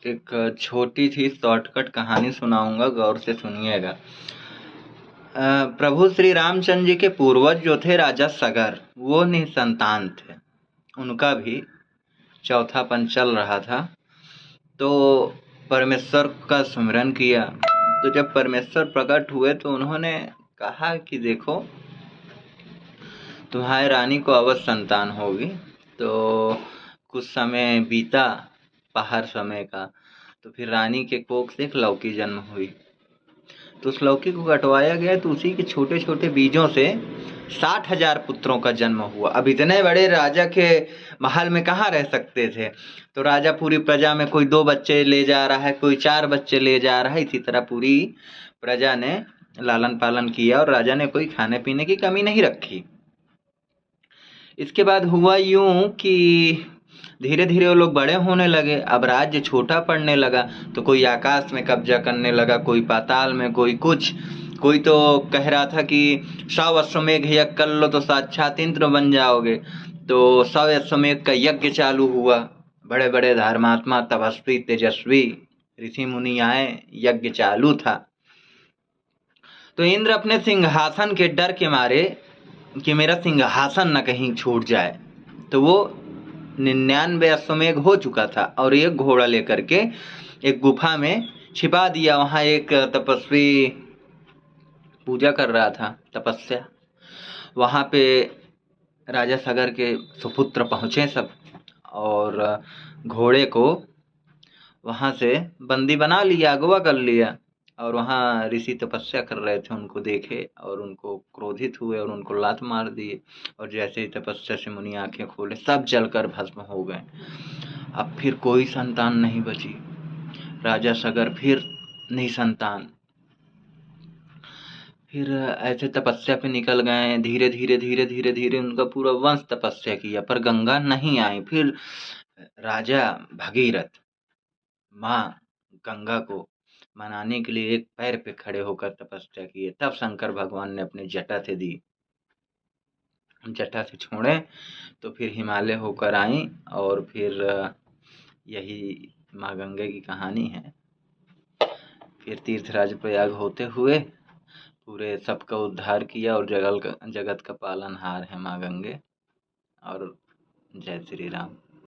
एक छोटी सी शॉर्टकट कहानी सुनाऊंगा, गौर से सुनिएगा। प्रभु श्री रामचंद्र जी के पूर्वज जो थे राजा सगर, वो निसंतान थे। उनका भी चौथापन चल रहा था। तो परमेश्वर का सुमिरन किया। तो जब परमेश्वर प्रकट हुए तो उन्होंने कहा कि देखो, तुम्हारी रानी को अवश्य संतान होगी। तो कुछ समय बीता, पहाड़ समय का, तो फिर रानी के कोख से एक लौकी जन्म हुई। तो उस लौकी को कटवाया गया, तो उसी के छोटे छोटे बीजों से 60,000 पुत्रों का जन्म हुआ। अब इतने बड़े राजा के महल में कहाँ रह सकते थे। तो राजा पूरी प्रजा में कोई 2 बच्चे ले जा रहा है, कोई 4 बच्चे ले जा रहा है। इसी तरह पूरी प्रजा ने लालन पालन किया और राजा ने कोई खाने पीने की कमी नहीं रखी। इसके बाद हुआ यूं कि धीरे धीरे वो लोग बड़े होने लगे। अब राज्य छोटा पड़ने लगा, तो कोई आकाश में कब्जा करने लगा, कोई पाताल में, कोई कुछ। कोई तो कह रहा था कि 100 अश्वमेघ यज्ञ कर लो तो साक्षात इंद्र बन जाओगे। तो 100 अश्वमेघ का यज्ञ चालू हुआ। बड़े बड़े धर्मात्मा, तपस्वी, तेजस्वी ऋषि मुनि आए, यज्ञ चालू था। तो इंद्र अपने सिंहासन के डर के मारे कि मेरा सिंहासन न कहीं छूट जाए, तो वो 99 अश्वमेघ हो चुका था और एक घोड़ा लेकर के एक गुफा में छिपा दिया। वहां एक तपस्वी पूजा कर रहा था, तपस्या। वहां पे राजा सगर के सुपुत्र पहुंचे सब, और घोड़े को वहां से बंदी बना लिया, अगवा कर लिया। और वहाँ ऋषि तपस्या कर रहे थे, उनको देखे और उनको क्रोधित हुए और उनको लात मार दिए। और जैसे ही तपस्या से मुनि आंखें खोले, सब जलकर भस्म हो गए। अब फिर कोई संतान नहीं बची। राजा सगर फिर निसंतान। फिर ऐसे तपस्या पे निकल गए। धीरे धीरे धीरे धीरे धीरे उनका पूरा वंश तपस्या किया, पर गंगा नहीं आई। फिर राजा भगीरथ माँ गंगा को मनाने के लिए एक पैर पे खड़े होकर तपस्या किए। तब शंकर भगवान ने अपनी जटा से दी, जटा से छोड़े तो फिर हिमालय होकर आई। और फिर यही माँ गंगा की कहानी है। फिर तीर्थराज प्रयाग होते हुए पूरे सबका उद्धार किया और जगत का पालनहार है माँ गंगे। और जय श्री राम।